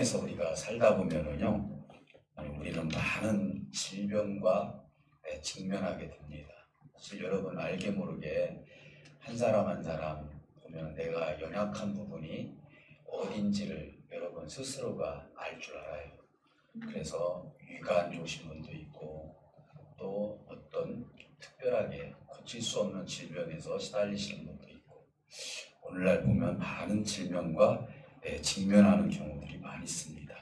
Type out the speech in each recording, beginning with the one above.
그래서 우리가 살다 보면은요, 우리는 많은 질병과 직면하게 됩니다. 사실 여러분 알게 모르게 한 사람 한 사람 보면 내가 연약한 부분이 어딘지를 여러분 스스로가 알 줄 알아요. 그래서 위가 안 좋으신 분도 있고 또 어떤 특별하게 고칠 수 없는 질병에서 시달리시는 분도 있고 오늘날 보면 많은 질병과 직면하는 경우들이 많이 있습니다.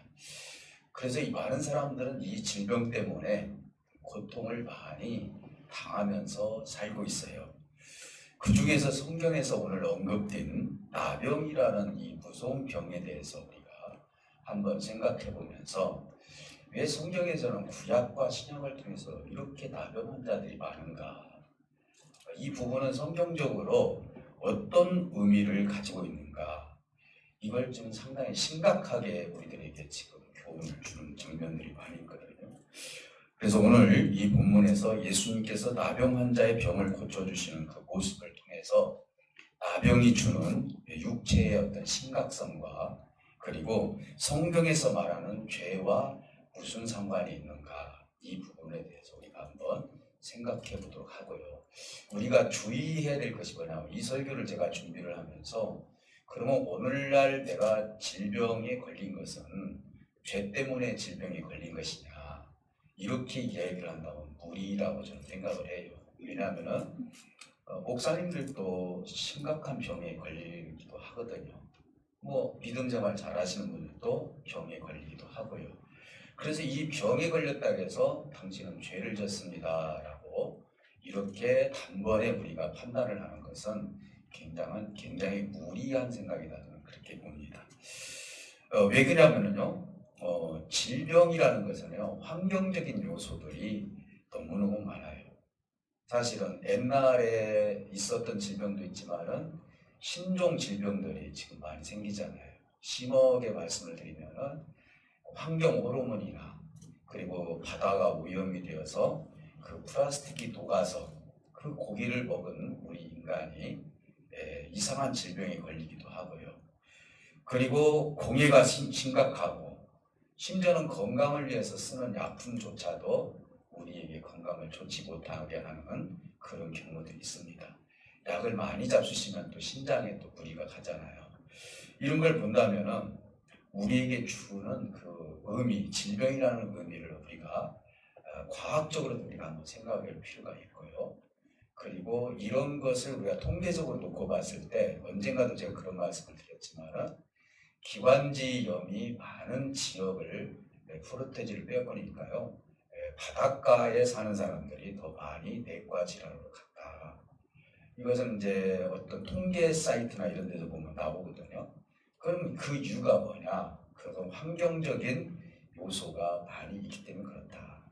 그래서 이 많은 사람들은 이 질병 때문에 고통을 많이 당하면서 살고 있어요. 그 중에서 성경에서 오늘 언급된 나병이라는 이 무서운 병에 대해서 우리가 한번 생각해 보면서 왜 성경에서는 구약과 신약을 통해서 이렇게 나병 환자들이 많은가? 이 부분은 성경적으로 어떤 의미를 가지고 있는가? 이걸 좀 상당히 심각하게 우리들에게 지금 교훈을 주는 장면들이 많이 있거든요. 그래서 오늘 이 본문에서 예수님께서 나병 환자의 병을 고쳐주시는 그 모습을 통해서 나병이 주는 육체의 어떤 심각성과 그리고 성경에서 말하는 죄와 무슨 상관이 있는가 이 부분에 대해서 우리가 한번 생각해 보도록 하고요. 우리가 주의해야 될 것이 뭐냐면 이 설교를 제가 준비를 하면서 그러면 오늘날 내가 질병에 걸린 것은 죄 때문에 질병에 걸린 것이냐 이렇게 이야기를 한다면 무리라고 저는 생각을 해요. 왜냐하면 목사님들도 심각한 병에 걸리기도 하거든요. 믿음 생활 잘하시는 분들도 병에 걸리기도 하고요. 그래서 이 병에 걸렸다고 해서 당신은 죄를 졌습니다 라고 이렇게 단번에 우리가 판단을 하는 것은 굉장히 무리한 생각이다 저는 그렇게 봅니다. 왜 그러냐면요, 질병이라는 것은요 환경적인 요소들이 너무너무 많아요. 사실은 옛날에 있었던 질병도 있지만은 신종 질병들이 지금 많이 생기잖아요. 심하게 말씀을 드리면은 환경 호르몬이나 그리고 바다가 오염이 되어서 그 플라스틱이 녹아서 그 고기를 먹은 우리 인간이 이상한 질병에 걸리기도 하고요. 그리고 공해가 심각하고 심지어는 건강을 위해서 쓰는 약품조차도 우리에게 건강을 좋지 못하게 하는 그런 경우들이 있습니다. 약을 많이 잡수시면 또 신장에 또 무리가 가잖아요. 이런 걸 본다면은 우리에게 주는 그 의미, 질병이라는 의미를 우리가 과학적으로 우리가 한번 생각할 필요가 있고요. 그리고 이런 것을 우리가 통계적으로 놓고 봤을 때 언젠가도 제가 그런 말씀을 드렸지만은 기관지염이 많은 지역을 프로테지를 빼보니까요. 바닷가에 사는 사람들이 더 많이 내과 질환으로 갔다. 이것은 이제 어떤 통계 사이트나 이런 데서 보면 나오거든요. 그럼 그 이유가 뭐냐? 그건 환경적인 요소가 많이 있기 때문에 그렇다.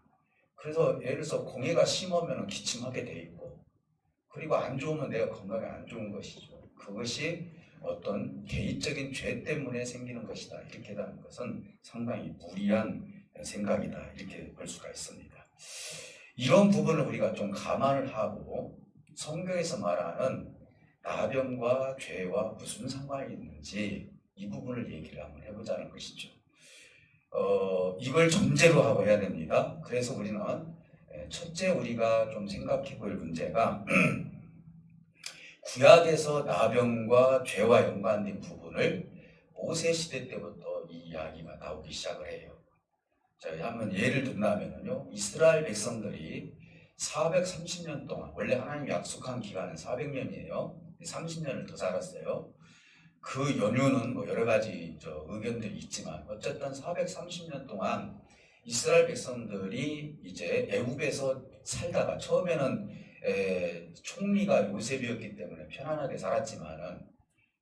그래서 예를 들어서 공해가 심하면 기침하게 돼 있고 그리고 안 좋으면 내가 건강에 안 좋은 것이죠. 그것이 어떤 개인적인 죄 때문에 생기는 것이다. 이렇게 하는 것은 상당히 무리한 생각이다. 이렇게 볼 수가 있습니다. 이런 부분을 우리가 좀 감안을 하고 성경에서 말하는 나병과 죄와 무슨 상관이 있는지 이 부분을 얘기를 한번 해보자는 것이죠. 이걸 전제로 하고 해야 됩니다. 그래서 우리는 첫째 우리가 좀 생각해 볼 문제가 구약에서 나병과 죄와 연관된 부분을 모세 시대 때부터 이 이야기가 나오기 시작을 해요. 자, 한번 예를 든다면요, 이스라엘 백성들이 430년 동안 원래 하나님이 약속한 기간은 400년이에요. 30년을 더 살았어요. 그 연유는 여러 가지 의견들이 있지만 어쨌든 430년 동안 이스라엘 백성들이 이제 애굽에서 살다가 처음에는 총리가 요셉이었기 때문에 편안하게 살았지만은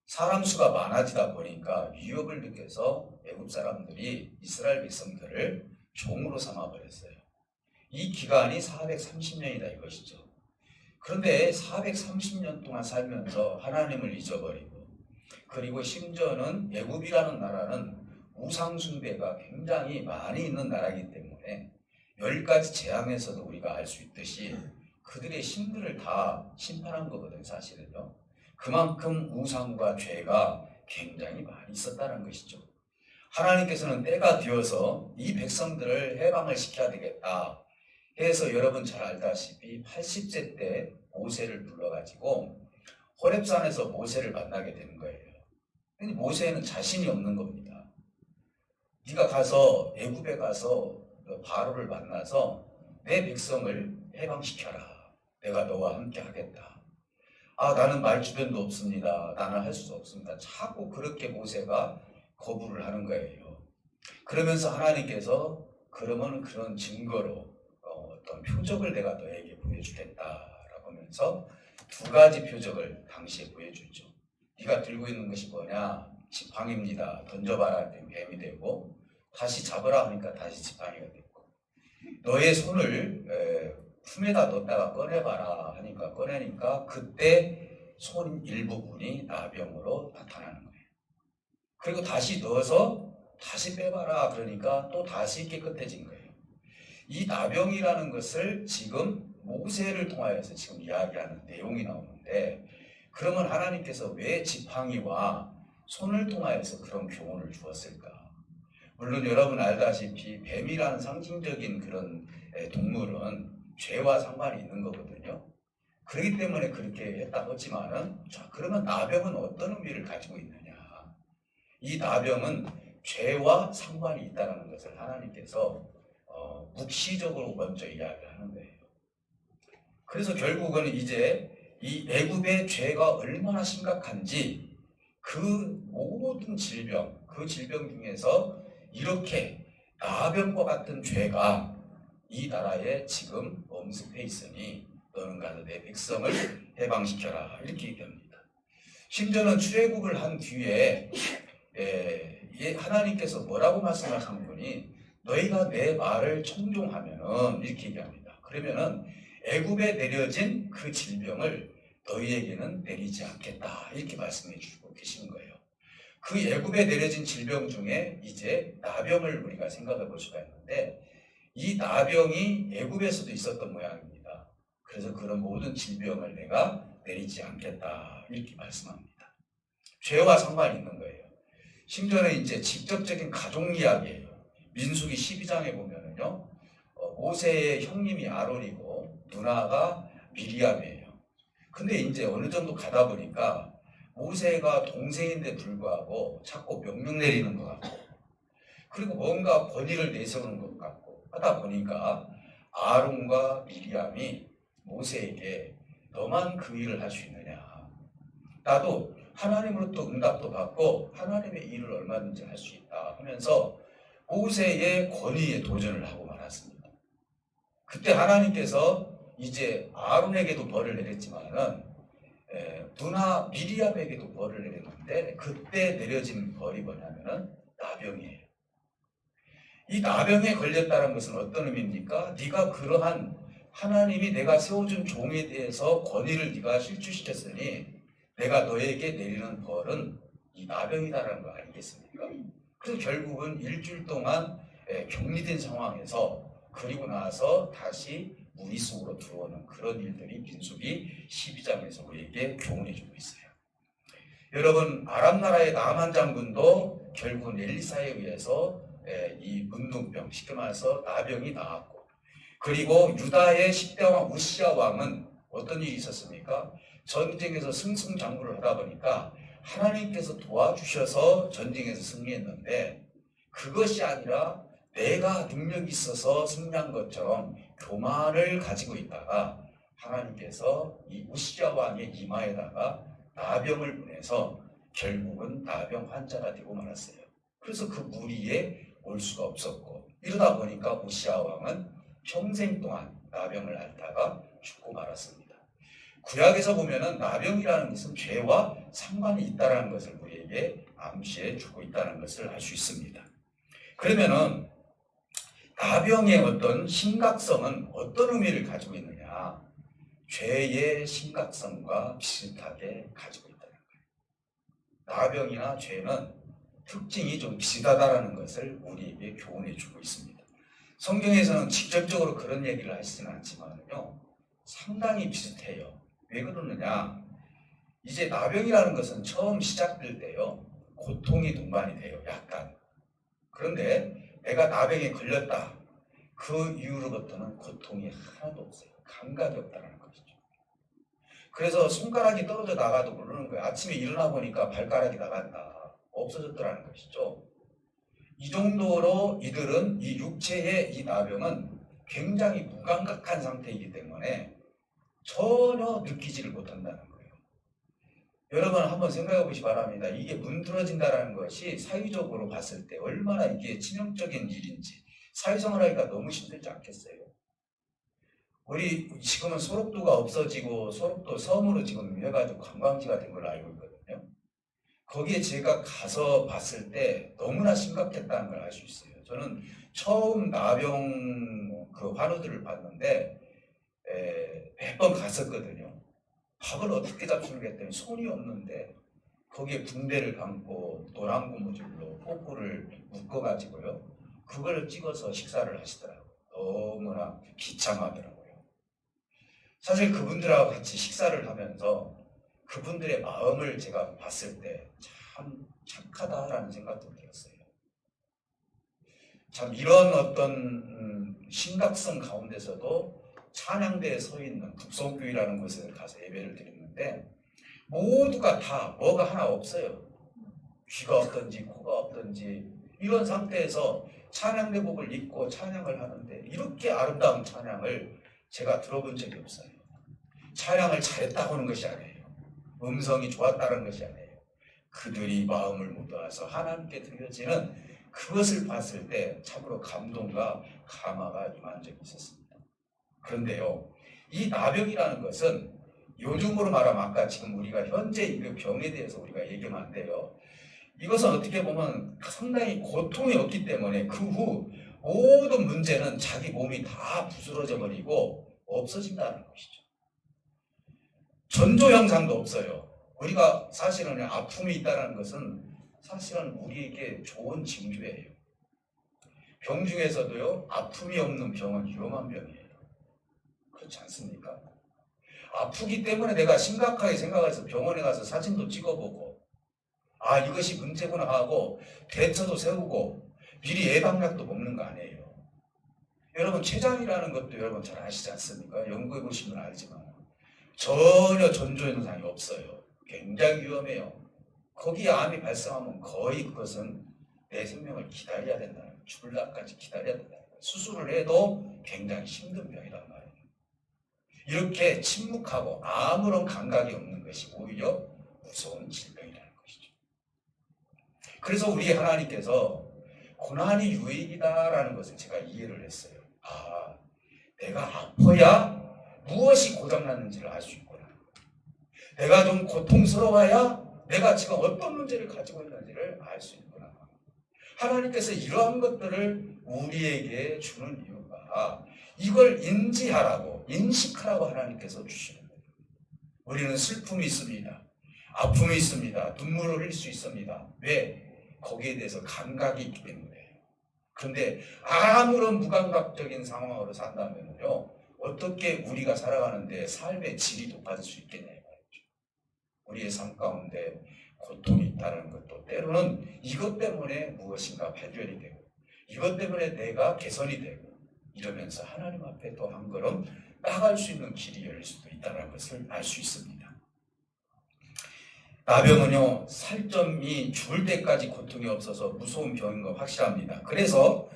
사람 수가 많아지다 보니까 위협을 느껴서 애굽 사람들이 이스라엘 백성들을 종으로 삼아버렸어요. 이 기간이 430년이다 이것이죠. 그런데 430년 동안 살면서 하나님을 잊어버리고 그리고 심지어는 애굽이라는 나라는 우상 숭배가 굉장히 많이 있는 나라이기 때문에 10가지 재앙에서도 우리가 알 수 있듯이 그들의 신들을 다 심판한 거거든요. 사실은요. 그만큼 우상과 죄가 굉장히 많이 있었다는 것이죠. 하나님께서는 때가 되어서 이 백성들을 해방을 시켜야 되겠다 해서 여러분 잘 알다시피 80세 때 모세를 불러가지고 호렙산에서 모세를 만나게 되는 거예요. 근데 모세는 자신이 없는 겁니다. 네가 가서 애굽에 가서 바로를 만나서 내 백성을 해방시켜라. 내가 너와 함께 하겠다. 아, 나는 말주변도 없습니다. 나는 할 수 없습니다. 자꾸 그렇게 모세가 거부를 하는 거예요. 그러면서 하나님께서 그러면 그런 증거로 어떤 표적을 내가 너에게 보여주겠다라고 하면서 두 가지 표적을 당시에 보여주죠. 네가 들고 있는 것이 뭐냐? 지팡이입니다. 던져봐라 하면 뱀이 되고, 다시 잡으라 하니까 다시 지팡이가 됐고, 너의 손을 품에다 넣었다가 꺼내봐라 하니까 꺼내니까 그때 손 일부분이 나병으로 나타나는 거예요. 그리고 다시 넣어서 다시 빼봐라 그러니까 또 다시 깨끗해진 거예요. 이 나병이라는 것을 지금 모세를 통하여서 지금 이야기하는 내용이 나오는데, 그러면 하나님께서 왜 지팡이와 손을 통하여서 그런 교훈을 주었을까? 물론 여러분 알다시피 뱀이라는 상징적인 그런 동물은 죄와 상관이 있는 거거든요. 그렇기 때문에 그렇게 했다고 했지만은, 자, 그러면 나병은 어떤 의미를 가지고 있느냐? 이 나병은 죄와 상관이 있다는 것을 하나님께서 묵시적으로 먼저 이야기하는 거예요. 그래서 결국은 이제 이 애굽의 죄가 얼마나 심각한지 그 모든 질병, 그 질병 중에서 이렇게 나병과 같은 죄가 이 나라에 지금 엄습해 있으니 너는 가서 내 백성을 해방시켜라 이렇게 얘기합니다. 심지어는 출애굽을 한 뒤에 하나님께서 뭐라고 말씀하시는 분이 너희가 내 말을 청종하면은 이렇게 얘기합니다. 그러면은 애굽에 내려진 그 질병을 너희에게는 내리지 않겠다 이렇게 말씀해 주고 계시는 거예요. 그 애굽에 내려진 질병 중에 이제 나병을 우리가 생각해 볼 수가 있는데, 이 나병이 애굽에서도 있었던 모양입니다. 그래서 그런 모든 질병을 내가 내리지 않겠다 이렇게 말씀합니다. 죄와 상관이 있는 거예요. 심지어는 이제 직접적인 가족 이야기예요. 민수기 12장에 보면은요, 모세의 형님이 아론이고 누나가 미리암이에요. 근데 이제 어느 정도 가다 보니까 모세가 동생인데 불구하고 자꾸 명령 내리는 것 같고, 그리고 뭔가 권위를 내세우는 것 같고 하다 보니까 아론과 미리암이 모세에게 너만 그 일을 할 수 있느냐? 나도 하나님으로부터 응답도 받고 하나님의 일을 얼마든지 할 수 있다 하면서 모세의 권위에 도전을 하고 말았습니다. 그때 하나님께서 이제 아론에게도 벌을 내렸지만은 누나 미리암에게도 벌을 내렸는데, 그때 내려진 벌이 뭐냐면은 나병이에요. 이 나병에 걸렸다는 것은 어떤 의미입니까? 네가 그러한 하나님이 내가 세워준 종에 대해서 권위를 네가 실추시켰으니 내가 너에게 내리는 벌은 이 나병이다라는 거 아니겠습니까? 그래서 결국은 일주일 동안 격리된 상황에서, 그리고 나서 다시 무리 속으로 들어오는 그런 일들이 민수기 12장에서 우리에게 교훈해 주고 있어요. 여러분, 아람 나라의 나만 장군도 결국은 엘리사에 의해서 이 문둥병, 쉽게 말해서 나병이 나왔고, 그리고 유다의 10대 왕 우시야 왕은 어떤 일이 있었습니까? 전쟁에서 승승장구를 하다 보니까 하나님께서 도와주셔서 전쟁에서 승리했는데, 그것이 아니라 내가 능력이 있어서 승리한 것처럼 교만을 가지고 있다가 하나님께서 이 우시야 왕의 이마에다가 나병을 보내서 결국은 나병 환자가 되고 말았어요. 그래서 그 무리에 올 수가 없었고, 이러다 보니까 우시야 왕은 평생 동안 나병을 앓다가 죽고 말았습니다. 구약에서 보면은 나병이라는 것은 죄와 상관이 있다는 것을 우리에게 암시해 주고 있다는 것을 알 수 있습니다. 그러면은 나병의 어떤 심각성은 어떤 의미를 가지고 있느냐? 죄의 심각성과 비슷하게 가지고 있다는 거예요. 나병이나 죄는 특징이 좀 비슷하다는 것을 우리에게 교훈해 주고 있습니다. 성경에서는 직접적으로 그런 얘기를 하시지는 않지만요, 상당히 비슷해요. 왜 그러느냐? 이제 나병이라는 것은 처음 시작될 때요, 고통이 동반이 돼요. 약간. 그런데 내가 나병에 걸렸다. 그 이후로부터는 고통이 하나도 없어요. 감각이 없다는 것이죠. 그래서 손가락이 떨어져 나가도 모르는 거예요. 아침에 일어나 보니까 발가락이 나간다. 없어졌더라는 것이죠. 이 정도로 이들은 이 육체의 이 나병은 굉장히 무감각한 상태이기 때문에 전혀 느끼지를 못한다는 거예요. 여러분 한번 생각해 보시기 바랍니다. 이게 문드러진다는 것이 사회적으로 봤을 때 얼마나 이게 치명적인 일인지 사회생활하기가 너무 힘들지 않겠어요? 우리 지금은 소록도가 없어지고 소록도 섬으로 지금 해가지고 관광지가 된 걸로 알고 있거든요. 거기에 제가 가서 봤을 때 너무나 심각했다는 걸 알 수 있어요. 저는 처음 나병 그 환우들을 봤는데 몇 번 갔었거든요. 밥을 어떻게 잡수는가 했더니 손이 없는데 거기에 붕대를 감고 노란 고무줄로 꼬꾸를 묶어가지고요. 그걸 찍어서 식사를 하시더라고요. 너무나 비참하더라고요. 사실 그분들하고 같이 식사를 하면서 그분들의 마음을 제가 봤을 때 참 착하다라는 생각도 들었어요. 참 이런 어떤 심각성 가운데서도 찬양대에 서 있는 북성교회라는 곳에 가서 예배를 드렸는데 모두가 다 뭐가 하나 없어요. 귀가 없든지 코가 없든지 이런 상태에서 찬양대복을 입고 찬양을 하는데 이렇게 아름다운 찬양을 제가 들어본 적이 없어요. 찬양을 잘했다고 하는 것이 아니에요. 음성이 좋았다는 것이 아니에요. 그들이 마음을 모아서 하나님께 드려지는 그것을 봤을 때 참으로 감동과 감화가 임한 적이 있었습니다. 그런데요, 이 나병이라는 것은 요즘으로 말하면 아까 지금 우리가 현재 이 병에 대해서 우리가 얘기하면 안 돼요. 이것은 어떻게 보면 상당히 고통이 없기 때문에 그 후 모든 문제는 자기 몸이 다 부스러져 버리고 없어진다는 것이죠. 전조 현상도 없어요. 우리가 사실은 아픔이 있다는 것은 사실은 우리에게 좋은 징조예요. 병 중에서도요, 아픔이 없는 병은 위험한 병이에요. 그렇지 않습니까? 아프기 때문에 내가 심각하게 생각해서 병원에 가서 사진도 찍어보고 아 이것이 문제구나 하고 대처도 세우고 미리 예방약도 먹는 거 아니에요. 여러분 췌장이라는 것도 여러분 잘 아시지 않습니까? 연구해 보시면 알지만 전혀 전조 현상이 없어요. 굉장히 위험해요. 거기에 암이 발생하면 거의 그것은 내 생명을 기다려야 된다는 거예요. 죽을 날까지 기다려야 된다는 거예요. 수술을 해도 굉장히 힘든 병이란 말이에요. 이렇게 침묵하고 아무런 감각이 없는 것이 오히려 무서운 질병이라는 것이죠. 그래서 우리 하나님께서 고난이 유익이다라는 것을 제가 이해를 했어요. 아, 내가 아파야 무엇이 고장났는지를 알 수 있구나. 내가 좀 고통스러워야 내가 지금 어떤 문제를 가지고 있는지를 알 수 있구나. 하나님께서 이러한 것들을 우리에게 주는 이유가 이걸 인지하라고, 인식하라고 하나님께서 주시는 거예요. 우리는 슬픔이 있습니다. 아픔이 있습니다. 눈물을 흘릴 수 있습니다. 왜? 거기에 대해서 감각이 있기 때문에. 그런데 아무런 무감각적인 상황으로 산다면요, 어떻게 우리가 살아가는데 삶의 질이 높아질 수 있겠냐 말이죠. 우리의 삶 가운데 고통이 있다는 것도 때로는 이것 때문에 무엇인가 발견이 되고 이것 때문에 내가 개선이 되고 이러면서 하나님 앞에 또 한 걸음 나갈 수 있는 길이 열릴 수도 있다는 것을 알 수 있습니다. 나병은요, 살점이 죽을 때까지 고통이 없어서 무서운 병인 거 확실합니다. 그래서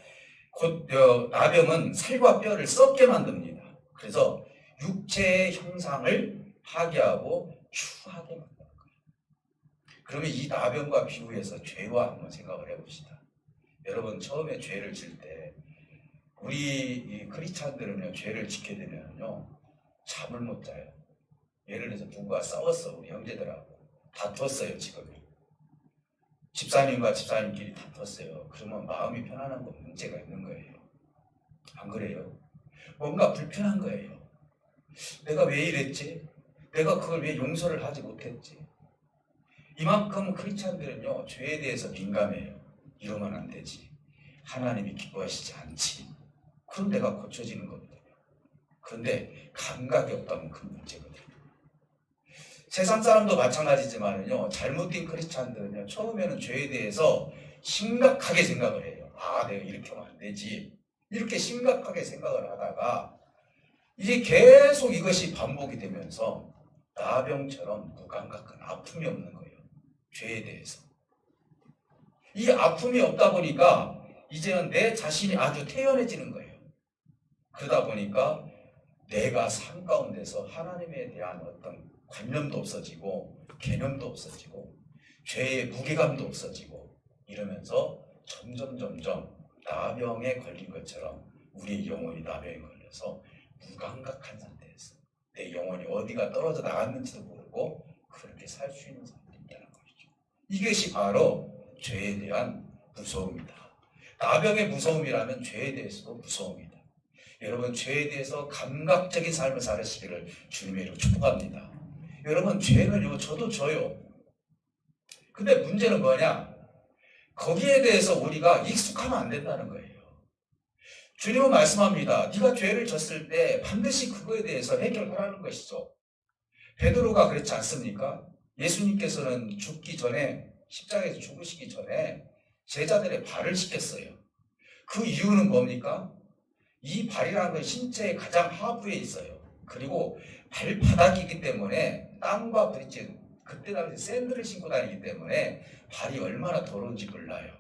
나병은 살과 뼈를 썩게 만듭니다. 그래서 육체의 형상을 파괴하고 추하게 만듭니다. 그러면 이 나병과 비유해서 죄와 한번 생각을 해봅시다. 여러분 처음에 죄를 질 때 우리 크리스찬들은요, 죄를 짓게 되면요 잠을 못 자요. 예를 들어서 누군가 싸웠어, 우리 형제들하고 다퉜어요. 지금 집사님과 집사님끼리 다퉜어요. 그러면 마음이 편안한 건 문제가 있는 거예요. 안 그래요? 뭔가 불편한 거예요. 내가 왜 이랬지? 내가 그걸 왜 용서를 하지 못했지? 이만큼 크리스찬들은요 죄에 대해서 민감해요. 이러면 안 되지. 하나님이 기뻐하시지 않지. 그럼 내가 고쳐지는 거거든요. 그런데 감각이 없다면 큰 문제거든요. 세상 사람도 마찬가지지만요, 잘못된 크리스찬들은요 처음에는 죄에 대해서 심각하게 생각을 해요. 내가 이렇게 하면 안 되지. 이렇게 심각하게 생각을 하다가 이제 계속 이것이 반복이 되면서 나병처럼 무감각한 아픔이 없는 거예요. 죄에 대해서. 이 아픔이 없다 보니까 이제는 내 자신이 아주 태연해지는 거예요. 그러다 보니까 내가 삶 가운데서 하나님에 대한 어떤 관념도 없어지고 개념도 없어지고 죄의 무게감도 없어지고 이러면서 점점 나병에 걸린 것처럼 우리의 영혼이 나병에 걸려서 무감각한 상태에서 내 영혼이 어디가 떨어져 나갔는지도 모르고 그렇게 살 수 있는 사람들이 있다는 것이죠. 이것이 바로 죄에 대한 무서움이다. 나병의 무서움이라면 죄에 대해서도 무서움이다. 여러분, 죄에 대해서 감각적인 삶을 살으시기를 주님의 이름으로 축복합니다. 여러분, 죄는요, 저도 져요. 근데 문제는 뭐냐? 거기에 대해서 우리가 익숙하면 안 된다는 거예요. 주님은 말씀합니다. 네가 죄를 졌을 때 반드시 그거에 대해서 해결하라는 것이죠. 베드로가 그렇지 않습니까? 예수님께서는 죽기 전에, 십자가에서 죽으시기 전에 제자들의 발을 씻겼어요. 그 이유는 뭡니까? 이 발이라는 건 신체의 가장 하부에 있어요. 그리고 발바닥이기 때문에 땀과 부딪힌, 그때 당시 샌들을 신고 다니기 때문에 발이 얼마나 더러운지 몰라요.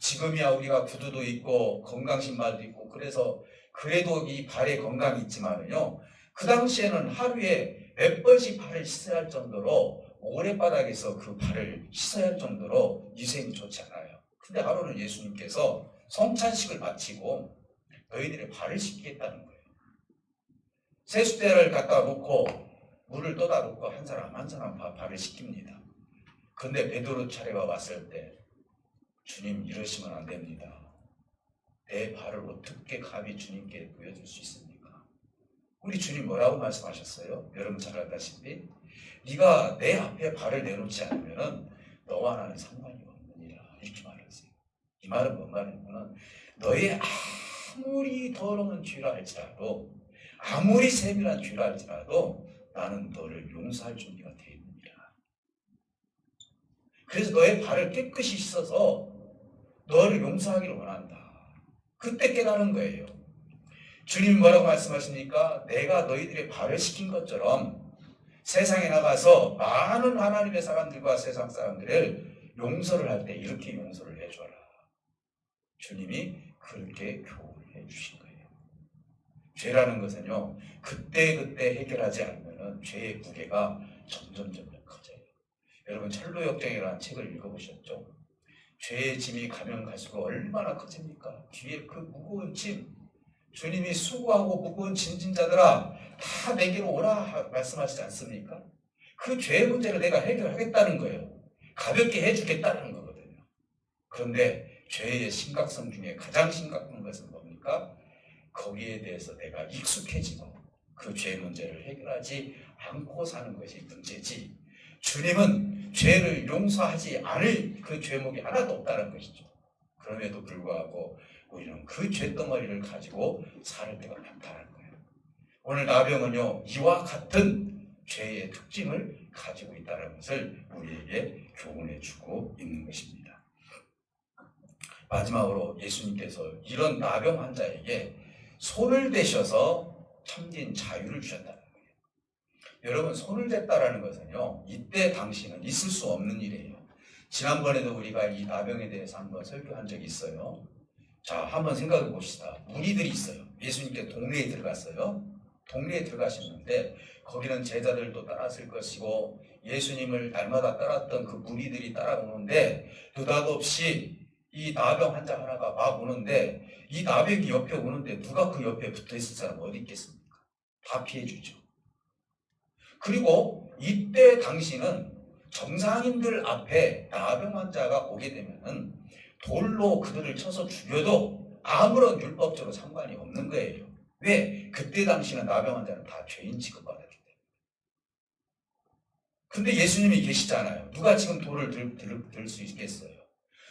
지금이야 우리가 구두도 있고 건강신발도 있고 그래도 이 발에 건강이 있지만은요, 그 당시에는 하루에 몇 번씩 발을 씻어야 할 정도로 모래바닥에서 그 발을 씻어야 할 정도로 위생이 좋지 않아요. 근데 하루는 예수님께서 성찬식을 마치고 너희들의 발을 씻기겠다는 거예요. 세숫대를 갖다 놓고 물을 떠다 놓고 한 사람 한 사람 발을 씻깁니다. 근데 베드로 차례가 왔을 때 주님, 이러시면 안 됩니다. 내 발을 어떻게 감히 주님께 보여줄 수 있습니까? 우리 주님 뭐라고 말씀하셨어요? 여러분 잘 알다시피 네가 내 앞에 발을 내놓지 않으면 너와 나는 상관이 없느니라, 이렇게 말했어요. 이 말은 뭔 말이냐면 너의 아무리 더러운 죄라 할지라도, 아무리 세밀한 죄라 할지라도 나는 너를 용서할 준비가 되어 있느니라. 그래서 너의 발을 깨끗이 씻어서 너를 용서하기를 원한다. 그때 깨달은 거예요. 주님 뭐라고 말씀하십니까? 내가 너희들의 발을 씻긴 것처럼 세상에 나가서 많은 하나님의 사람들과 세상 사람들을 용서를 할 때 이렇게 용서를 해줘라. 주님이 그렇게 교훈해 주신 거예요. 죄라는 것은요, 그때 해결하지 않으면 죄의 무게가 점점 커져요. 여러분, 철로역정이라는 책을 읽어보셨죠? 죄의 짐이 가면 갈수록 얼마나 커집니까? 뒤에 그 무거운 짐, 주님이 수고하고 무거운 짐진 자들아 다 내게로 오라 말씀하시지 않습니까? 그 죄의 문제를 내가 해결하겠다는 거예요. 가볍게 해주겠다는 거거든요. 그런데 죄의 심각성 중에 가장 심각한 것은 뭡니까? 거기에 대해서 내가 익숙해지고 그 죄의 문제를 해결하지 않고 사는 것이 문제지, 주님은 죄를 용서하지 않을 그 죄목이 하나도 없다는 것이죠. 그럼에도 불구하고 우리는 그 죄덩어리를 가지고 살 때가 많다는 거예요. 오늘 나병은요, 이와 같은 죄의 특징을 가지고 있다는 것을 우리에게 교훈해 주고 있는 것입니다. 마지막으로 예수님께서 이런 나병 환자에게 손을 대셔서 참된 자유를 주셨다는 거예요. 여러분, 손을 댔다라는 것은요, 이때 당시는 있을 수 없는 일이에요. 지난번에도 우리가 이 나병에 대해서 한번 설교한 적이 있어요. 자, 한번 생각해 봅시다. 무리들이 있어요. 예수님께 동네에 들어갔어요. 동네에 들어가셨는데 거기는 제자들도 따랐을 것이고 예수님을 날마다 따랐던 그 무리들이 따라오는데 느닷없이 이 나병 환자 하나가 막 오는데 이 나병이 옆에 오는데 누가 그 옆에 붙어 있을 사람 어디 있겠습니까? 다 피해주죠. 그리고 이때 당시는 정상인들 앞에 나병 환자가 오게 되면은 돌로 그들을 쳐서 죽여도 아무런 율법적으로 상관이 없는 거예요. 왜? 그때 당시는 나병 환자는 다 죄인 취급받았기 때문에. 근데 예수님이 계시잖아요. 누가 지금 돌을 들 수 있겠어요?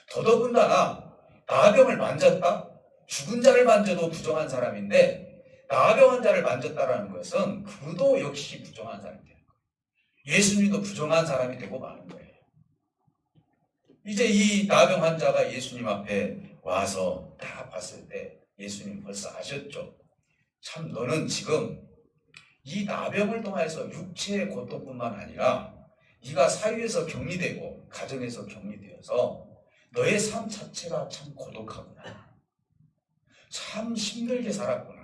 더더군다나 나병을 만졌다? 죽은 자를 만져도 부정한 사람인데 나병 환자를 만졌다라는 것은 그도 역시 부정한 사람이 되는 거예요. 예수님도 부정한 사람이 되고 마는 거예요. 이제 이 나병 환자가 예수님 앞에 와서 딱 봤을 때 예수님 벌써 아셨죠? 참 너는 지금 이 나병을 통해서 육체의 고통뿐만 아니라 네가 사회에서 격리되고 가정에서 격리되어서 너의 삶 자체가 참 고독하구나. 참 힘들게 살았구나.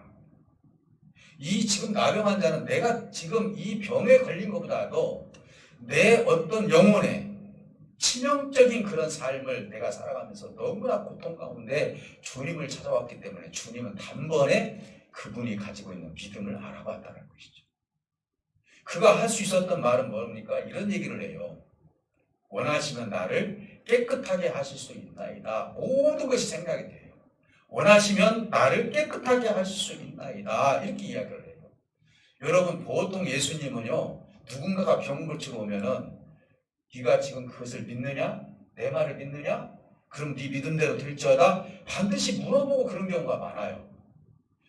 이 지금 나병 환자는 내가 지금 이 병에 걸린 것보다도 내 어떤 영혼의 치명적인 그런 삶을 내가 살아가면서 너무나 고통 가운데 주님을 찾아왔기 때문에 주님은 단번에 그분이 가지고 있는 믿음을 알아봤다는 것이죠. 그가 할 수 있었던 말은 뭡니까? 이런 얘기를 해요. 원하시면 나를 깨끗하게 하실 수 있나이다. 모든 것이 생각이 돼요. 원하시면 나를 깨끗하게 하실 수 있나이다. 이렇게 이야기를 해요. 여러분 보통 예수님은요. 누군가가 병 고치러 오면은 네가 지금 그것을 믿느냐? 내 말을 믿느냐? 그럼 네 믿음대로 될지어다. 반드시 물어보고 그런 경우가 많아요.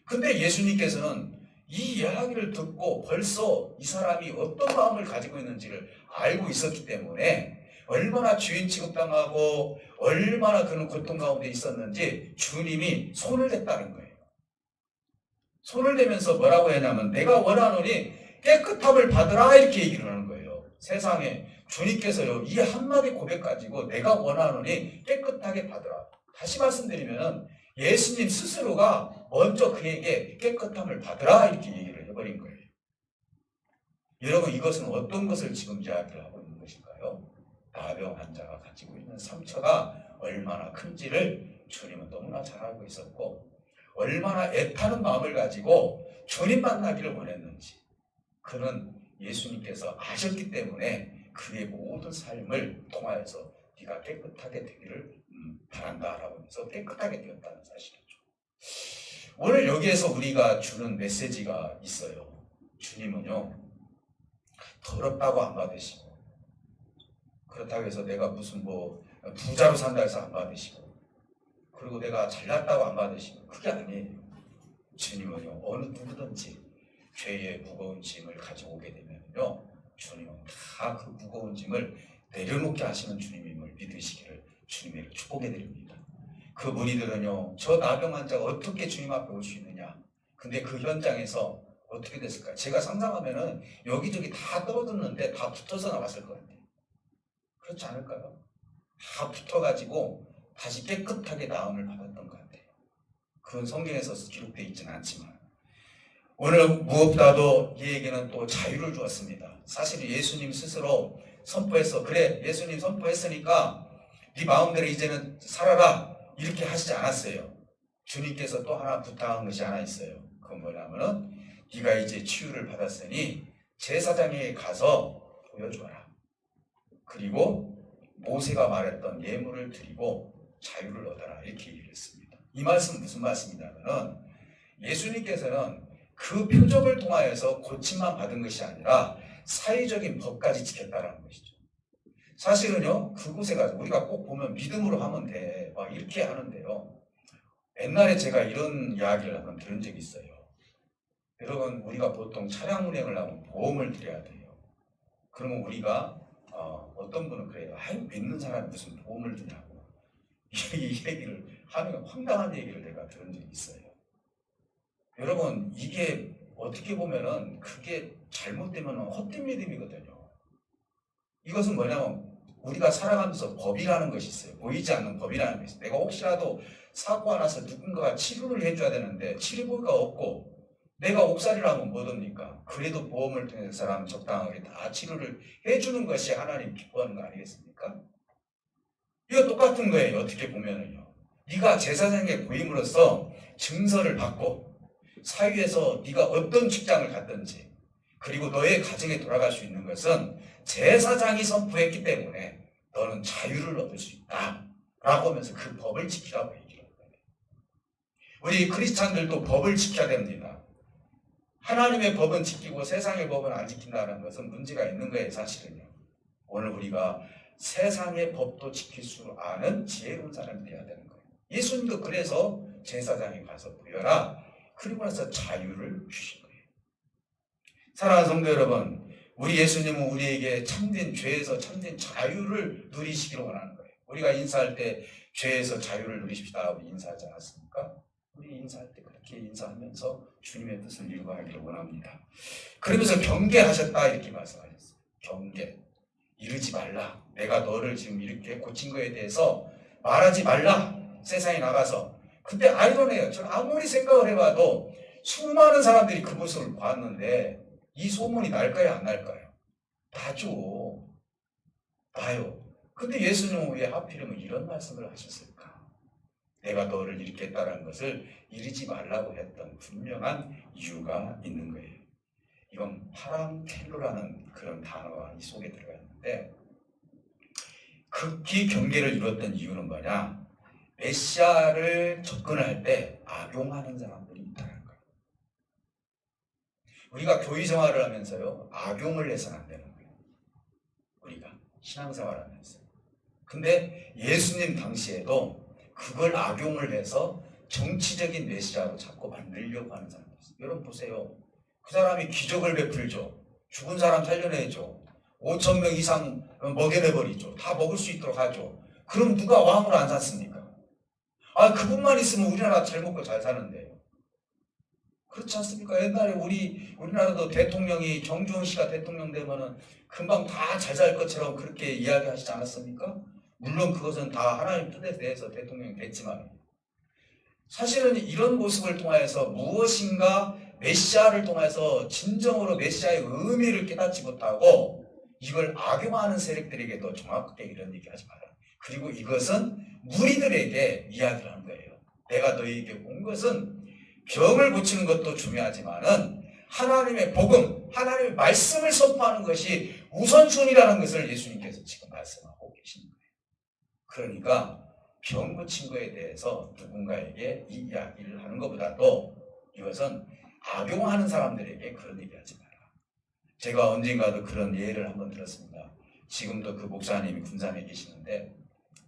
근데 예수님께서는 이 이야기를 듣고 벌써 이 사람이 어떤 마음을 가지고 있는지를 알고 있었기 때문에 얼마나 주인 취급당하고 얼마나 그런 고통 가운데 있었는지 주님이 손을 댔다는 거예요. 손을 대면서 뭐라고 했냐면 내가 원하노니 깨끗함을 받으라 이렇게 얘기를 하는 거예요. 세상에 주님께서요 이 한마디 고백 가지고 내가 원하노니 깨끗하게 받으라. 다시 말씀드리면 예수님 스스로가 먼저 그에게 깨끗함을 받으라 이렇게 얘기를 해버린 거예요. 여러분 이것은 어떤 것을 지금 이야기를 하고 있는 것일까요? 나병 환자가 가지고 있는 상처가 얼마나 큰지를 주님은 너무나 잘 알고 있었고 얼마나 애타는 마음을 가지고 주님 만나기를 원했는지 그는 예수님께서 아셨기 때문에 그의 모든 삶을 통하여서 네가 깨끗하게 되기를 바란다라고 하면서 깨끗하게 되었다는 사실이죠. 오늘 여기에서 우리가 주는 메시지가 있어요. 주님은요 더럽다고 안 받으시고 그렇다고 해서 내가 무슨 뭐 부자로 산다 해서 안 받으시고 그리고 내가 잘났다고 안 받으시고 그게 아니에요. 주님은요 어느 누구든지 죄의 무거운 짐을 가지고 오게 되면요 주님은 다 그 무거운 짐을 내려놓게 하시는 주님임을 믿으시기를 주님에게 축복해 드립니다. 그 무리들은요 저 나병 환자가 어떻게 주님 앞에 올 수 있느냐. 근데 그 현장에서 어떻게 됐을까? 제가 상상하면은 여기저기 다 떨어졌는데 다 붙어서 나왔을 것 같아요. 그렇지 않을까요? 다 붙어가지고 다시 깨끗하게 나음을 받았던 것 같아요. 그건 성경에서 기록되어 있지는 않지만 오늘 무엇보다도 이에게는 또 자유를 주었습니다. 사실 예수님 스스로 선포해서 그래 예수님 선포했으니까 네 마음대로 이제는 살아라 이렇게 하시지 않았어요. 주님께서 또 하나 부탁한 것이 하나 있어요. 그건 뭐냐면은 네가 이제 치유를 받았으니 제사장에게 가서 보여줘라. 그리고 모세가 말했던 예물을 드리고 자유를 얻어라 이렇게 얘기를 했습니다. 이 말씀은 무슨 말씀이냐면은 예수님께서는 그 표적을 통하여서 고침만 받은 것이 아니라 사회적인 법까지 지켰다는 것이죠. 사실은요 그곳에 가서 우리가 꼭 보면 믿음으로 하면 돼 막 이렇게 하는데요. 옛날에 제가 이런 이야기를 한번 들은 적이 있어요. 여러분 우리가 보통 차량 운행을 하면 보험을 드려야 돼요. 그러면 우리가 어떤 분은 그래요. 아유 믿는 사람이 무슨 보험을 드냐고 이 얘기를 하는 황당한 얘기를 내가 들은 적이 있어요. 여러분 이게 어떻게 보면은 그게 잘못되면 헛된 믿음이거든요. 이것은 뭐냐면 우리가 살아가면서 법이라는 것이 있어요. 보이지 않는 법이라는 것이 있어요. 내가 혹시라도 사고가 나서 누군가가 치료를 해줘야 되는데 치료비가 없고 내가 옥살이를 하면 뭐됩니까? 그래도 보험을 통해서 사람 적당하게 다 치료를 해주는 것이 하나님 기뻐하는 거 아니겠습니까? 이거 똑같은 거예요. 어떻게 보면은요. 네가 제사장에게 보임으로써 증서를 받고 사회에서 네가 어떤 직장을 갖든지 그리고 너의 가정에 돌아갈 수 있는 것은 제사장이 선포했기 때문에 너는 자유를 얻을 수 있다 라고 하면서 그 법을 지키라고 얘기를 하는 거예요. 우리 크리스찬들도 법을 지켜야 됩니다. 하나님의 법은 지키고 세상의 법은 안 지킨다는 것은 문제가 있는 거예요. 사실은요. 오늘 우리가 세상의 법도 지킬 수 아는 지혜로운 사람이 되어야 되는 거예요. 예수님도 그래서 제사장에 가서 보여라. 그리고 나서 자유를 주신 거예요. 사랑하는 성도 여러분, 우리 예수님은 우리에게 참된 죄에서 참된 자유를 누리시기를 원하는 거예요. 우리가 인사할 때 죄에서 자유를 누리십시다 하고 인사하지 않았습니까? 우리 인사할 때 그렇게 인사하면서 주님의 뜻을 이루어가기를 원합니다. 그러면서 경계하셨다 이렇게 말씀하셨어요. 경계. 이르지 말라. 내가 너를 지금 이렇게 고친 거에 대해서 말하지 말라. 세상에 나가서. 근데 아이러니해요. 저는 아무리 생각을 해봐도 수많은 사람들이 그 모습을 봤는데 이 소문이 날까요 안 날까요? 나죠. 나요. 근데 예수님은 왜 하필이면 이런 말씀을 하셨을까? 내가 너를 이렇게 했다는 것을 이르지 말라고 했던 분명한 이유가 있는 거예요. 이건 파랑켈로라는 그런 단어가 이 속에 들어가 있는데 극히 경계를 이뤘던 이유는 뭐냐? 메시아를 접근할 때 악용하는 사람들이 있다는 거예요. 우리가 교회 생활을 하면서요, 악용을 해서는 안 되는 거예요. 우리가 신앙생활을 하면서. 근데 예수님 당시에도 그걸 악용을 해서 정치적인 메시아로 자꾸 만들려고 하는 사람들 있어요. 여러분 보세요. 그 사람이 기적을 베풀죠. 죽은 사람 살려내죠. 5,000명 이상 먹여내버리죠. 다 먹을 수 있도록 하죠. 그럼 누가 왕으로 안 샀습니까? 그분만 있으면 우리나라 잘 먹고 잘 사는데요. 그렇지 않습니까? 옛날에 우리나라도 대통령이 정주영 씨가 대통령 되면은 금방 다 잘 살 것처럼 그렇게 이야기하시지 않았습니까? 물론 그것은 다 하나님 뜻에 대해서 대통령이 됐지만 사실은 이런 모습을 통하여서 무엇인가 메시아를 통해서 진정으로 메시아의 의미를 깨닫지 못하고 이걸 악용하는 세력들에게도 정확하게 이런 얘기하지 마라. 그리고 이것은 무리들에게 이야기를 하는 거예요. 내가 너희에게 온 것은 병을 고치는 것도 중요하지만은 하나님의 복음, 하나님의 말씀을 선포하는 것이 우선순위라는 것을 예수님께서 지금 말씀하고 계십니다. 그러니까 병 고친 거에 대해서 누군가에게 이 이야기를 하는 것보다도 이것은 악용하는 사람들에게 그런 얘기하지 마라. 제가 언젠가도 그런 예를 한번 들었습니다. 지금도 그 목사님이 군산에 계시는데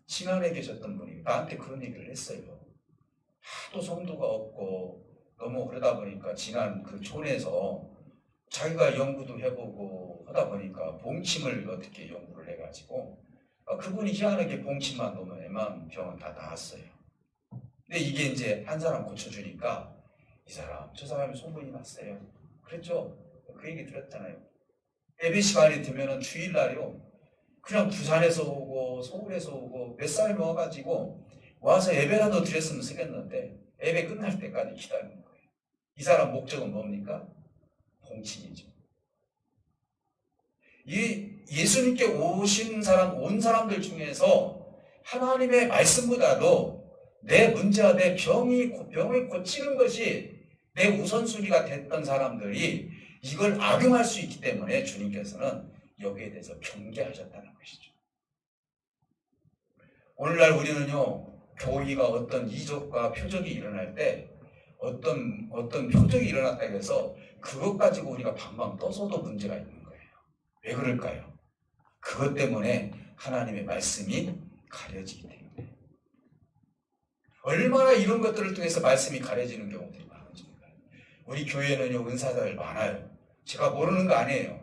신안에 계셨던 분이 나한테 그런 얘기를 했어요. 하도 성도가 없고 너무 그러다 보니까 지난 그 촌에서 자기가 연구도 해보고 하다 보니까 봉침을 어떻게 연구를 해가지고 그분이 희한하게 봉침만 놓으면 웬만한 병은 다 나았어요. 근데 이게 이제 한 사람 고쳐주니까 이 사람, 저 사람이 소문이 났어요. 그랬죠? 그 얘기 들었잖아요. 예배 시간이 되면은 주일날이요. 그냥 부산에서 오고 서울에서 오고 몇 사람이 와가지고 와서 예배라도 드렸으면 쓰겠는데 예배 끝날 때까지 기다리는 거예요. 이 사람 목적은 뭡니까? 봉침이죠. 이 예수님께 오신 사람, 온 사람들 중에서 하나님의 말씀보다도 내 문제와 내 병을 고치는 것이 내 우선순위가 됐던 사람들이 이걸 악용할 수 있기 때문에 주님께서는 여기에 대해서 경계하셨다는 것이죠. 오늘날 우리는요, 교회가 어떤 이적과 표적이 일어날 때 어떤 표적이 일어났다 해서 그것 가지고 우리가 방방 떠서도 문제가 있는 거예요. 왜 그럴까요? 그것 때문에 하나님의 말씀이 가려지기 때문에. 얼마나 이런 것들을 통해서 말씀이 가려지는 경우들이 많아집니까? 우리 교회는요, 은사자들 많아요. 제가 모르는 거 아니에요.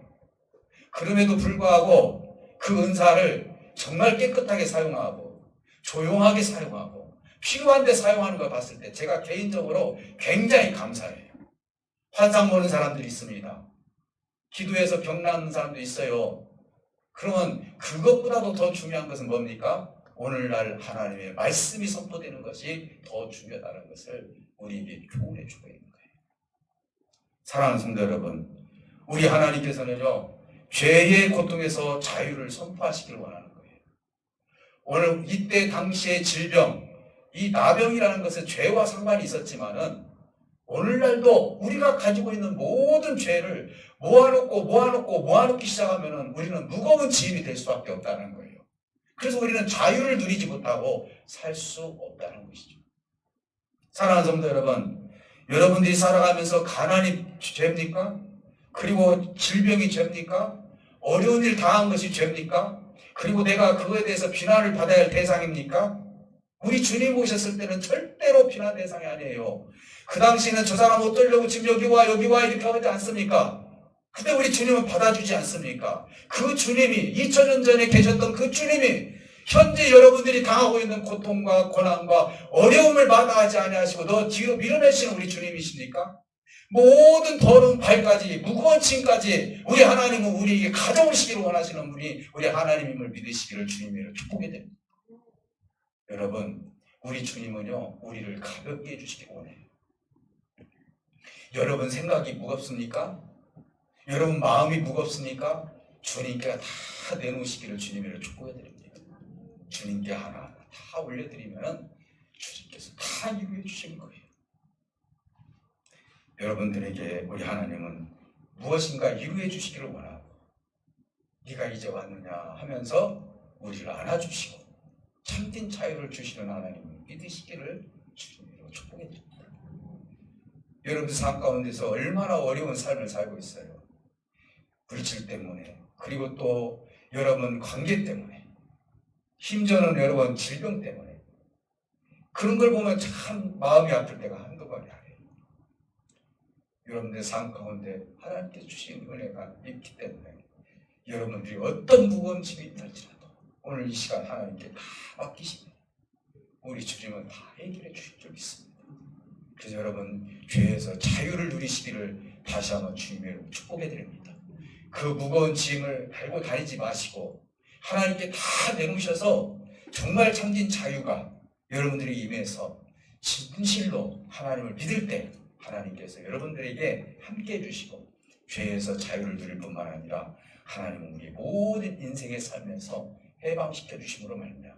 그럼에도 불구하고 그 은사를 정말 깨끗하게 사용하고 조용하게 사용하고 필요한 데 사용하는 걸 봤을 때 제가 개인적으로 굉장히 감사해요. 환상 보는 사람들이 있습니다. 기도해서 병 나는 사람도 있어요. 그러면 그것보다도 더 중요한 것은 뭡니까? 오늘날 하나님의 말씀이 선포되는 것이 더 중요하다는 것을 우리에게 교훈해 주고 있는 거예요. 사랑하는 성도 여러분, 우리 하나님께서는요, 죄의 고통에서 자유를 선포하시길 원하는 거예요. 오늘 이때 당시의 질병, 이 나병이라는 것은 죄와 상관이 있었지만은 오늘날도 우리가 가지고 있는 모든 죄를 모아놓기 시작하면은 우리는 무거운 짐이 될 수밖에 없다는 거예요. 그래서 우리는 자유를 누리지 못하고 살 수 없다는 것이죠. 사랑하는 성도 여러분, 여러분들이 살아가면서 가난이 죄입니까? 그리고 질병이 죄입니까? 어려운 일 당한 것이 죄입니까? 그리고 내가 그거에 대해서 비난을 받아야 할 대상입니까? 우리 주님 오셨을 때는 절대로 비난 대상이 아니에요. 그 당시에는 저 사람 어떠려고 지금 여기 와 이렇게 하지 않습니까? 근데 우리 주님은 받아주지 않습니까? 그 주님이 2000년 전에 계셨던 그 주님이 현재 여러분들이 당하고 있는 고통과 고난과 어려움을 마다하지 아니하시고 너 뒤로 밀어내시는 우리 주님이십니까? 모든 더러운 발까지 무거운 짐까지 우리 하나님은 우리에게 가져오시기를 원하시는 분이 우리 하나님임을 믿으시기를 주님으로 축복해 드립니다. 여러분, 우리 주님은요 우리를 가볍게 해주시기 원해요. 여러분 생각이 무겁습니까? 여러분 마음이 무겁습니까? 주님께 다 내놓으시기를 주님으로 축복해 드립니다. 주님께 하나하나 다 올려드리면 주님께서 다 이루어 주시는 거예요. 여러분들에게 우리 하나님은 무엇인가 이루어 주시기를 원하고 네가 이제 왔느냐 하면서 우리를 안아주시고 참된 자유를 주시는 하나님을 믿으시기를 주님으로 축복해 드립니다. 여러분 삶 가운데서 얼마나 어려운 삶을 살고 있어요. 불칠 때문에, 그리고 또 여러분 관계 때문에, 힘저는 여러분 질병 때문에, 그런 걸 보면 참 마음이 아플 때가 한두 번이 아니에요. 여러분들 삶 가운데 하나님께 주신 은혜가 있기 때문에 여러분들이 어떤 무거운 짐이 있을지라도 오늘 이 시간 하나님께 다 맡기시면 우리 주님은 다 해결해 주실 줄 믿습니다. 그래서 여러분 죄에서 자유를 누리시기를 다시 한번 주님의 축복해 드립니다. 그 무거운 짐을 달고 다니지 마시고 하나님께 다 내놓으셔서 정말 참진 자유가 여러분들이 임해서 진실로 하나님을 믿을 때 하나님께서 여러분들에게 함께 해주시고 죄에서 자유를 누릴 뿐만 아니라 하나님은 우리 모든 인생의 삶에서 해방시켜 주심으로 말미암아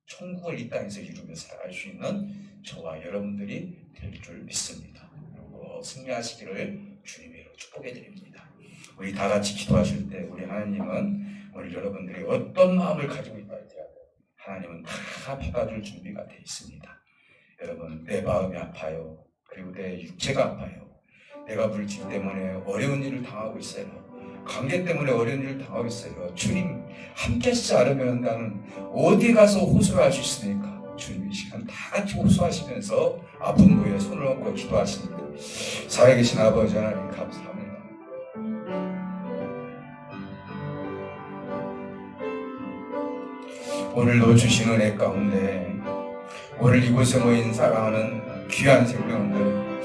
천국을 이 땅에서 이루며 살아갈 수 있는 저와 여러분들이 될 줄 믿습니다. 그리고 승리하시기를 주님으로 축복해 드립니다. 우리 다 같이 기도하실 때 우리 하나님은 오늘 여러분들이 어떤 마음을 가지고 있다 할지라도 하나님은 다 받아줄 준비가 되어 있습니다. 여러분 내 마음이 아파요. 그리고 내 육체가 아파요. 내가 물질 때문에 어려운 일을 당하고 있어요. 관계 때문에 어려운 일을 당하고 있어요. 주님 함께 하시지 않으면 나는 어디 가서 호소를 할 수 있습니까? 주님 이 시간 다 같이 호소하시면서 아픈 부위에 손을 얹고 기도하십니다. 살아계신 아버지 하나님 감사합니다. 오늘도 주신 은혜 가운데 오늘 이곳에 모인 사랑하는 귀한 생명들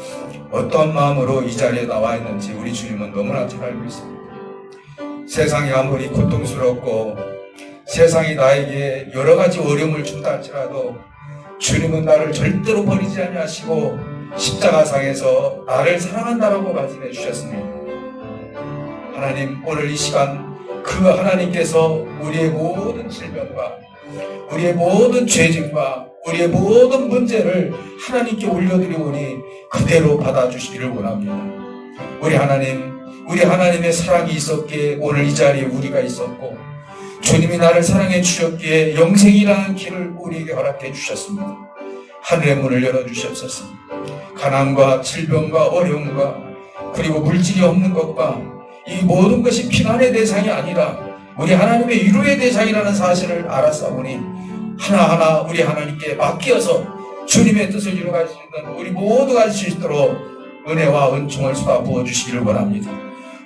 어떤 마음으로 이 자리에 나와 있는지 우리 주님은 너무나 잘 알고 있습니다. 세상이 아무리 고통스럽고 세상이 나에게 여러 가지 어려움을 준다 할지라도 주님은 나를 절대로 버리지 아니하시고 십자가상에서 나를 사랑한다라고 말씀해 주셨습니다. 하나님 오늘 이 시간 그 하나님께서 우리의 모든 질병과 우리의 모든 죄짐과 우리의 모든 문제를 하나님께 올려드리오니 그대로 받아주시기를 원합니다. 우리 하나님의 사랑이 있었기에 오늘 이 자리에 우리가 있었고 주님이 나를 사랑해 주셨기에 영생이라는 길을 우리에게 허락해 주셨습니다. 하늘의 문을 열어주셨었습니다. 가난과 질병과 어려움과 그리고 물질이 없는 것과 이 모든 것이 피난의 대상이 아니라 우리 하나님의 위로의 대상이라는 사실을 알았사오니 하나하나 우리 하나님께 맡겨서 주님의 뜻을 이루어갈 수 있는 우리 모두가 할 수 있도록 은혜와 은총을 쏟아 부어주시기를 원합니다.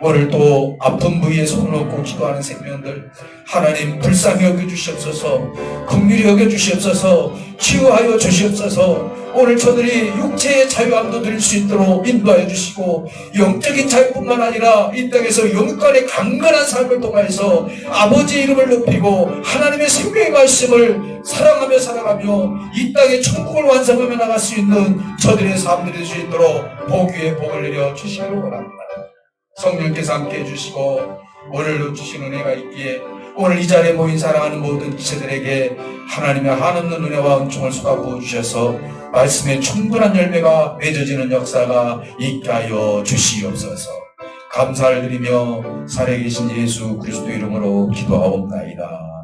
오늘도 아픈 부위에 손을 얹고 기도하는 생명들 하나님 불쌍히 여겨주시옵소서, 긍휼히 여겨주시옵소서, 치유하여 주시옵소서. 오늘 저들이 육체의 자유함도 누릴 수 있도록 인도하여 주시고 영적인 자유뿐만 아니라 이 땅에서 영권의 강건한 삶을 통해서 아버지의 이름을 높이고 하나님의 생명의 말씀을 사랑하며 살아가며 이 땅에 천국을 완성하며 나갈 수 있는 저들의 삶들이 될 수 있도록 복 위에 복을 내려 주시기를 원합니다. 성령께서 함께 해주시고 오늘도 주신 은혜가 있기에 오늘 이 자리에 모인 사랑하는 모든 지체들에게 하나님의 한없는 은혜와 은총을 쏟아부어 주셔서 말씀의 충분한 열매가 맺어지는 역사가 있게 하여 주시옵소서. 감사를 드리며 살아계신 예수 그리스도 이름으로 기도하옵나이다.